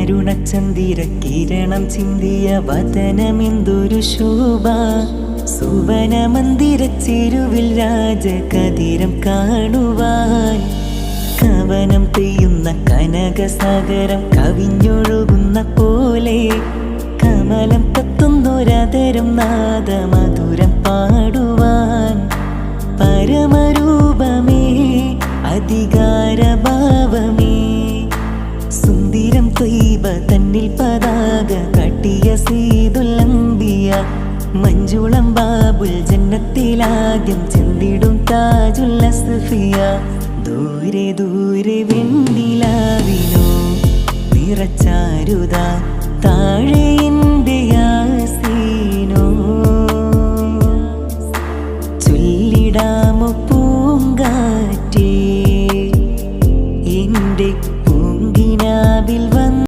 അരുണചന്ദിര കിരണം ചിന്തിയ വദനമെന്തൊരു ശോഭ. സുവന മന്ദിര ചെരുവിൽ രാജകതിരം കാണുവാൻ. കവനം പെയ്യുന്ന കനകസാഗരം കവിഞ്ഞൊഴുകുന്ന പോലെ കമലം കത്തുന്നൊരതരം നാദമധുരം പാടുവാൻ. പരമരൂപമേ അധികാരഭാവമേ സുന്ദരം ത്വയ്ബ തന്നിൽ പതാക കട്ടിയ സീദുൽ അംബിയ. മഞ്ജുളം ബാബുൽ ജന്നത്തിലാദ്യം ചെന്നിടും താജുൽ അസ്ഫിയ. ദൂരെ ദൂരെ വെണ്ണിലാവിനോ നിറച്ചാരുത താഴെ എൻ്റെ